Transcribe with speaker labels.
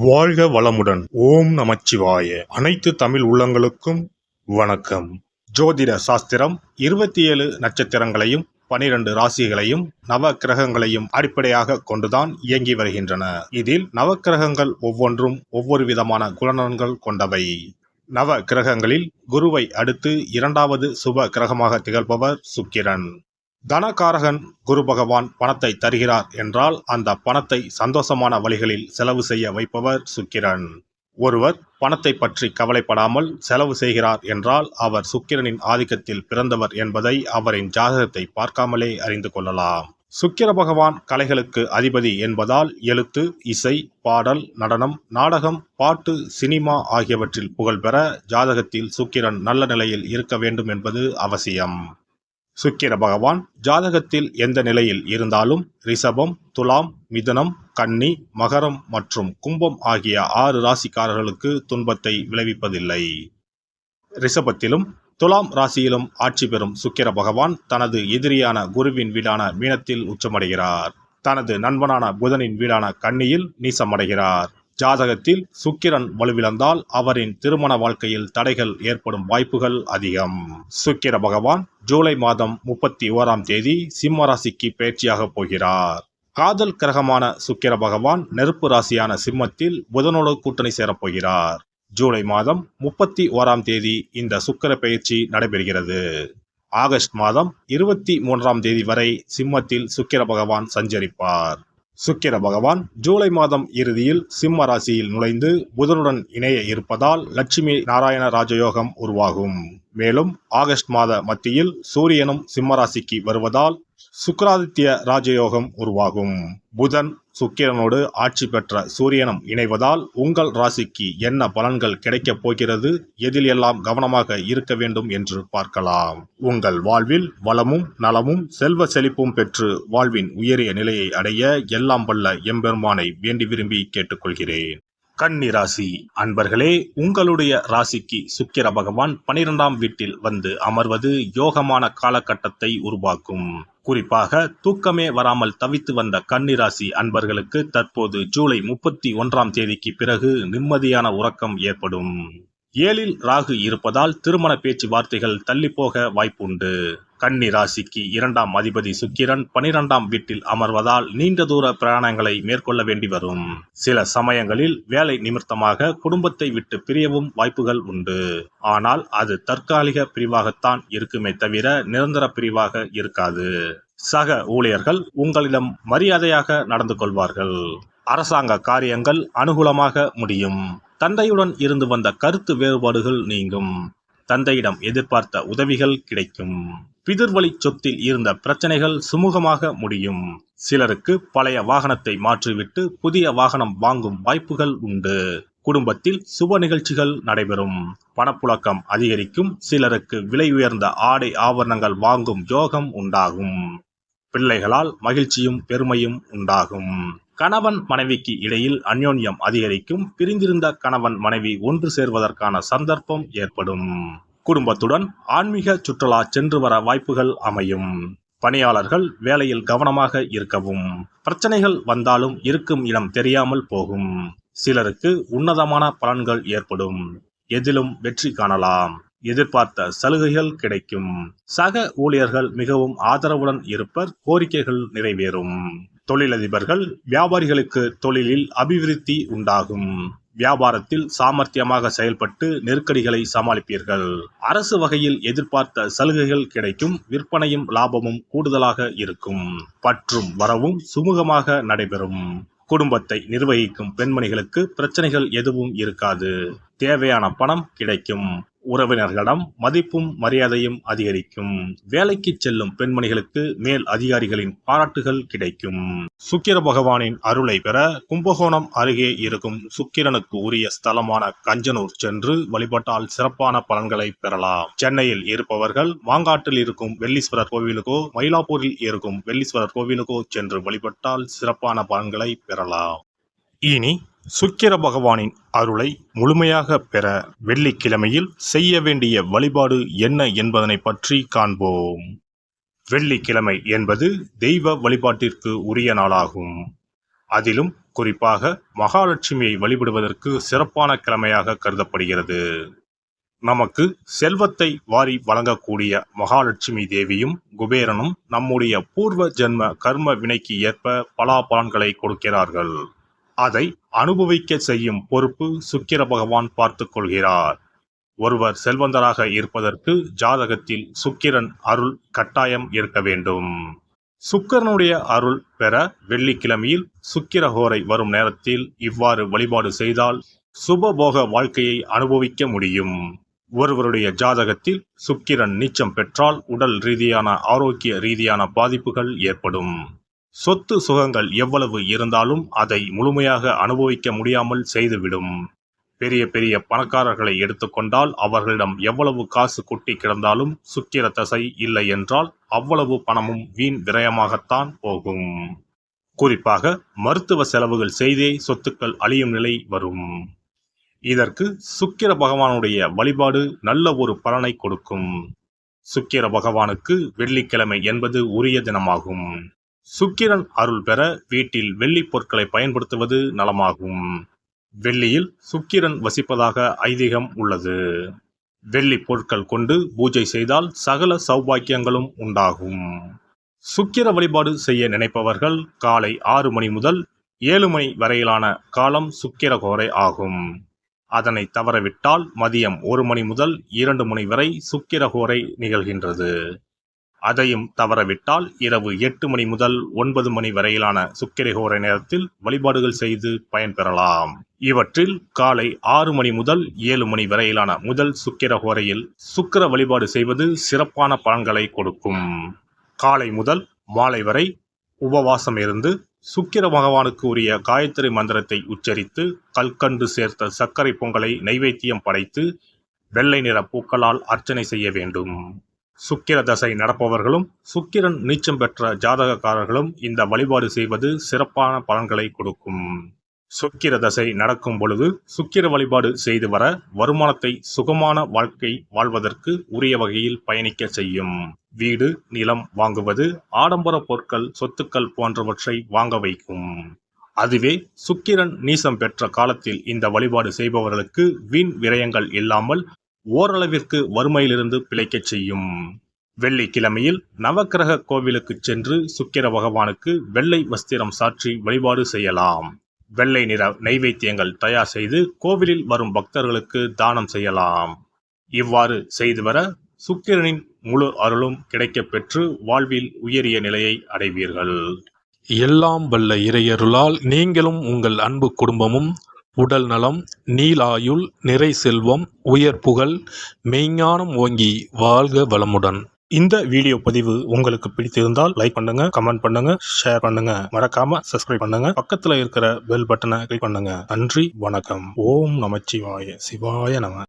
Speaker 1: வாழ்க வளமுடன். ஓம் நமச்சிவாய. அனைத்து தமிழ் உள்ளங்களுக்கும் வணக்கம். ஜோதிட சாஸ்திரம் 27 நட்சத்திரங்களையும் 12 ராசிகளையும் நவ கிரகங்களையும் அடிப்படையாக கொண்டுதான் இயங்கி வருகின்றன. இதில் நவக்கிரகங்கள் ஒவ்வொன்றும் ஒவ்வொரு விதமான குணநலன்கள் கொண்டவை. நவ கிரகங்களில் குருவை அடுத்து இரண்டாவது சுப கிரகமாக திகழ்பவர் சுக்கிரன். தனகாரகன் குரு பகவான் பணத்தை தருகிறார் என்றால் அந்த பணத்தை சந்தோஷமான வழிகளில் செலவு செய்ய வைப்பவர் சுக்கிரன். ஒருவர் பணத்தை பற்றி கவலைப்படாமல் செலவு செய்கிறார் என்றால் அவர் சுக்கிரனின் ஆதிக்கத்தில் பிறந்தவர் என்பதை அவரின் ஜாதகத்தை பார்க்காமலே அறிந்து கொள்ளலாம். சுக்கிர பகவான் கலைகளுக்கு அதிபதி என்பதால் எழுத்து, இசை, பாடல், நடனம், நாடகம், பாட்டு, சினிமா ஆகியவற்றில் புகழ்பெற ஜாதகத்தில் சுக்கிரன் நல்ல நிலையில் இருக்க வேண்டும் என்பது அவசியம். சுக்கிர பகவான் ஜாதகத்தில் எந்த நிலையில் இருந்தாலும் ரிஷபம், துலாம், மிதுனம், கன்னி, மகரம் மற்றும் கும்பம் ஆகிய 6 ராசிக்காரர்களுக்கு துன்பத்தை விளைவிப்பதில்லை. ரிஷபத்திலும் துலாம் ராசியிலும் ஆட்சி பெறும் சுக்கிர பகவான் தனது எதிரியான குருவின் வீடான மீனத்தில் உச்சமடைகிறார். தனது நண்பனான புதனின் வீடான கன்னியில் நீசமடைகிறார். ஜாதகத்தில் சுக்கிரன் வலுவிழந்தால் அவரின் திருமண வாழ்க்கையில் தடைகள் ஏற்படும் வாய்ப்புகள் அதிகம். சுக்கிர பகவான் ஜூலை மாதம் 31ஆம் தேதி சிம்ம ராசிக்கு பயிற்சியாக போகிறார். காதல் கிரகமான சுக்கிர பகவான் நெருப்பு ராசியான சிம்மத்தில் புதனோடு கூட்டணி சேரப்போகிறார். ஜூலை மாதம் 31ஆம் தேதி இந்த சுக்கிர பயிற்சி நடைபெறுகிறது. ஆகஸ்ட் மாதம் 23ஆம் தேதி வரை சிம்மத்தில் சுக்கிர பகவான் சஞ்சரிப்பார். சுக்கிர பகவான் ஜூலை மாதம் இறுதியில் சிம்ம ராசியில் நுழைந்து புதனுடன் இணைய இருப்பதால் லட்சுமி நாராயண ராஜயோகம் உருவாகும். மேலும் ஆகஸ்ட் மாத மத்தியில் சூரியனும் சிம்ம ராசிக்கு வருவதால் சுக்கிராதித்ய ராஜயோகம் உருவாகும். புதன் சுக்கிரனோடு ஆட்சி பெற்ற சூரியனும் இணைவதால் உங்கள் ராசிக்கு என்ன பலன்கள் கிடைக்கப் போகிறது, எதில் எல்லாம் கவனமாக இருக்க வேண்டும் என்று பார்க்கலாம். உங்கள் வாழ்வில் வளமும் நலமும் செல்வ செழிப்பும் பெற்று வாழ்வின் உயரிய நிலையை அடைய எல்லாம் வல்ல எம்பெருமானை வேண்டி விரும்பி கேட்டுக்கொள்கிறேன். கன்னி ராசி அன்பர்களே, உங்களுடைய ராசிக்கு சுக்கிர பகவான் 12ஆம் வீட்டில் வந்து அமர்வது யோகமான காலகட்டத்தை உருவாக்கும். குறிப்பாக தூக்கமே வராமல் தவித்து வந்த கன்னி ராசி அன்பர்களுக்கு தற்போது ஜூலை 31ஆம் தேதிக்கு பிறகு நிம்மதியான உறக்கம் ஏற்படும். 7ல் ராகு இருப்பதால் திருமண பேச்சுவார்த்தைகள் தள்ளிப்போக வாய்ப்புண்டு. கன்னி ராசிக்கு 2ஆம் அதிபதி சுக்கிரன் 12ஆம் வீட்டில் அமர்வதால் நீண்ட தூர பிரயாணங்களை மேற்கொள்ள வேண்டி வரும். சில சமயங்களில் வேலை நிமித்தமாக குடும்பத்தை விட்டு பிரியவும் வாய்ப்புகள் உண்டு. ஆனால் அது தற்காலிக பிரிவாகத்தான் இருக்குமே தவிர நிரந்தர பிரிவாக இருக்காது. சக ஊழியர்கள் உங்களிடம் மரியாதையாக நடந்து கொள்வார்கள். அரசாங்க காரியங்கள் அனுகூலமாக முடியும். தந்தையுடன் இருந்து வந்த கருத்து வேறுபாடுகள் நீங்கும். தந்தையிடம் எதிர்பார்த்த உதவிகள் கிடைக்கும். பிதிர்வழி சொத்தில் இருந்த பிரச்சனைகள் சுமூகமாக முடியும். சிலருக்கு பழைய வாகனத்தை மாற்றிவிட்டு புதிய வாகனம் வாங்கும் வாய்ப்புகள் உண்டு. குடும்பத்தில் சுப நிகழ்ச்சிகள் நடைபெறும். பணப்புழக்கம் அதிகரிக்கும். சிலருக்கு விலை உயர்ந்த ஆடை ஆபரணங்கள் வாங்கும் யோகம் உண்டாகும். பிள்ளைகளால் மகிழ்ச்சியும் பெருமையும் உண்டாகும். கணவன் மனைவிக்கு இடையில் அந்யோன்யம் அதிகரிக்கும். பிரிந்திருந்த கணவன் மனைவி ஒன்று சேர்வதற்கான சந்தர்ப்பம் ஏற்படும். குடும்பத்துடன் ஆன்மீக சுற்றுலா சென்று வர வாய்ப்புகள் அமையும். பணியாளர்கள் வேலையில் கவனமாக இருக்கவும். பிரச்சனைகள் வந்தாலும் இருக்கும் இடம் தெரியாமல் போகும். சிலருக்கு உன்னதமான பலன்கள் ஏற்படும். எதிலும் வெற்றி காணலாம். எதிர்பார்த்த சலுகைகள் கிடைக்கும். சக ஊழியர்கள் மிகவும் ஆதரவுடன் இருப்பர். கோரிக்கைகள் நிறைவேறும். தொழிலதிபர்கள் வியாபாரிகளுக்கு தொழிலில் அபிவிருத்தி உண்டாகும். வியாபாரத்தில் சாமர்த்தியமாக செயல்பட்டு நெருக்கடிகளை சமாளிப்பீர்கள். அரசு வகையில் எதிர்பார்த்த சலுகைகள் கிடைக்கும். விற்பனையும் லாபமும் கூடுதலாக இருக்கும். பற்றும் வரவும் சுமூகமாக நடைபெறும். குடும்பத்தை நிர்வகிக்கும் பெண்மணிகளுக்கு பிரச்சனைகள் எதுவும் இருக்காது. தேவையான பணம் கிடைக்கும். உறவினர்களிடம் மதிப்பும் மரியாதையும் அதிகரிக்கும். வேலைக்கு செல்லும் பெண்மணிகளுக்கு மேல் அதிகாரிகளின் பாராட்டுகள் கிடைக்கும். சுக்கிர பகவானின் அருளை பெற கும்பகோணம் அருகே இருக்கும் சுக்கிரனுக்கு உரிய ஸ்தலமான கஞ்சனூர் சென்று வழிபட்டால் சிறப்பான பலன்களை பெறலாம். சென்னையில் இருப்பவர்கள் மாங்காட்டில் இருக்கும் வெள்ளீஸ்வரர் கோவிலுக்கோ மயிலாப்பூரில் இருக்கும் வெள்ளீஸ்வரர் கோவிலுக்கோ சென்று வழிபட்டால் சிறப்பான பலன்களை பெறலாம். இனி சுக்கிர பகவானின் அருளை முழுமையாக பெற வெள்ளிக்கிழமையில் செய்ய வேண்டிய வழிபாடு என்ன என்பதனை பற்றி காண்போம். வெள்ளிக்கிழமை என்பது தெய்வ வழிபாட்டிற்கு உரிய நாளாகும். அதிலும் குறிப்பாக மகாலட்சுமியை வழிபடுவதற்கு சிறப்பான கிழமையாக கருதப்படுகிறது. நமக்கு செல்வத்தை வாரி வழங்கக்கூடிய மகாலட்சுமி தேவியும் குபேரனும் நம்முடைய பூர்வ ஜென்ம கர்ம வினைக்கு ஏற்ப பலாபலன்களை கொடுக்கிறார்கள். அதை அனுபவிக்க செய்யும் பொறுப்பு சுக்கிர பகவான் பார்த்து கொள்கிறார். ஒருவர் செல்வந்தராக இருப்பதற்கு ஜாதகத்தில் சுக்கிரன் அருள் கட்டாயம் இருக்க வேண்டும். சுக்கிரனுடைய அருள் பெற வெள்ளிக்கிழமையில் சுக்கிரஹோரை வரும் நேரத்தில் இவ்வாறு வழிபாடு செய்தால் சுபபோக வாழ்க்கையை அனுபவிக்க முடியும். ஒருவருடைய ஜாதகத்தில் சுக்கிரன் நீச்சம் பெற்றால் உடல் ரீதியான ஆரோக்கிய ரீதியான பாதிப்புகள் ஏற்படும். சொத்து சுகங்கள் எவ்வளவு இருந்தாலும் அதை முழுமையாக அனுபவிக்க முடியாமல் செய்துவிடும். பெரிய பெரிய பணக்காரர்களை எடுத்துக்கொண்டால் அவர்களிடம் எவ்வளவு காசு கொட்டி கிடந்தாலும் சுக்கிர தசை இல்லை என்றால் அவ்வளவு பணமும் வீண் விரயமாகத்தான் போகும். குறிப்பாக மருத்துவ செலவுகள் செய்தே சொத்துக்கள் அழியும் நிலை வரும். இதற்கு சுக்கிர பகவானுடைய வழிபாடு நல்ல ஒரு பலனை கொடுக்கும். சுக்கிர பகவானுக்கு வெள்ளிக்கிழமை என்பது உரிய தினமாகும். சுக்கிரன் அருள் பெற வீட்டில் வெள்ளி பொருட்களை பயன்படுத்துவது நலமாகும். வெள்ளியில் சுக்கிரன் வசிப்பதாக ஐதீகம் உள்ளது. வெள்ளி பொருட்கள் கொண்டு பூஜை செய்தால் சகல சௌபாக்கியங்களும் உண்டாகும். சுக்கிர வழிபாடு செய்ய நினைப்பவர்கள் காலை 6 மணி முதல் 7 மணி வரையிலான காலம் சுக்கிரஹோரை ஆகும். அதனை தவறவிட்டால் மதியம் 1 மணி முதல் 2 மணி வரை சுக்கிரஹோரை நிகழ்கின்றது. அதையும் தவறவிட்டால் இரவு 8 மணி முதல் 9 மணி வரையிலான சுக்கிரஹோரை நேரத்தில் வழிபாடுகள் செய்து பயன்பெறலாம். இவற்றில் காலை 6 மணி முதல் 7 மணி வரையிலான முதல் சுக்கிரஹோரையில் சுக்கிர வழிபாடு செய்வது சிறப்பான பலன்களை கொடுக்கும். காலை முதல் மாலை வரை உபவாசம் இருந்து சுக்கிர பகவானுக்கு உரிய காயத்ரி மந்திரத்தை உச்சரித்து கல்கண்டு சேர்த்த சர்க்கரை பொங்கலை நைவேத்தியம் படைத்து வெள்ளை நிற பூக்களால் அர்ச்சனை செய்ய வேண்டும். சுக்கிர தசை நடப்பவர்களும் சுக்கிரன் நீச்சம் பெற்ற ஜாதகக்காரர்களும் இந்த வழிபாடு செய்வது சிறப்பான பலன்களை கொடுக்கும். சுக்கிர தசை நடக்கும் பொழுது சுக்கிர வழிபாடு செய்து வர வருமானத்தை சுகமான வாழ்க்கை வாழ்வதற்கு உரிய வகையில் பயணிக்க செய்யும். வீடு நிலம் வாங்குவது, ஆடம்பர பொருட்கள் சொத்துக்கள் போன்றவற்றை வாங்க வைக்கும். அதுவே சுக்கிரன் நீசம் பெற்ற காலத்தில் இந்த வழிபாடு செய்பவர்களுக்கு வீண் விரயங்கள் இல்லாமல் ஓரளவிற்கு வறுமையிலிருந்து பிழைக்கச் செய்யும். வெள்ளிக்கிழமையில் நவக்கிரக கோவிலுக்கு சென்று சுக்கிர பகவானுக்கு வெள்ளை வஸ்திரம் சாற்றி வழிபாடு செய்யலாம். வெள்ளை நிற நைவேத்தியங்கள் தயார் செய்து கோவிலில் வரும் பக்தர்களுக்கு தானம் செய்யலாம். இவ்வாறு செய்து வர சுக்கிரனின் முழு அருளும் கிடைக்கப் பெற்று வாழ்வில் உயரிய நிலையை அடைவீர்கள்.
Speaker 2: எல்லாம் வல்ல இறையருளால் நீங்களும் உங்கள் அன்பு குடும்பமும் உடல் நலம், நீலாயுள், நிறை செல்வம், உயர் புகழ், மெய்ஞானம் ஓங்கி வாழ்க வளமுடன்.
Speaker 1: இந்த வீடியோ பதிவு உங்களுக்கு பிடித்திருந்தால் லைக் பண்ணுங்க, கமெண்ட் பண்ணுங்க, ஷேர் பண்ணுங்க, மறக்காம சப்ஸ்கிரைப் பண்ணுங்க, பக்கத்துல இருக்கிற பெல் பட்டனை கிளிக் பண்ணுங்க. நன்றி, வணக்கம். ஓம் நமச்சிவாய. சிவாய நம.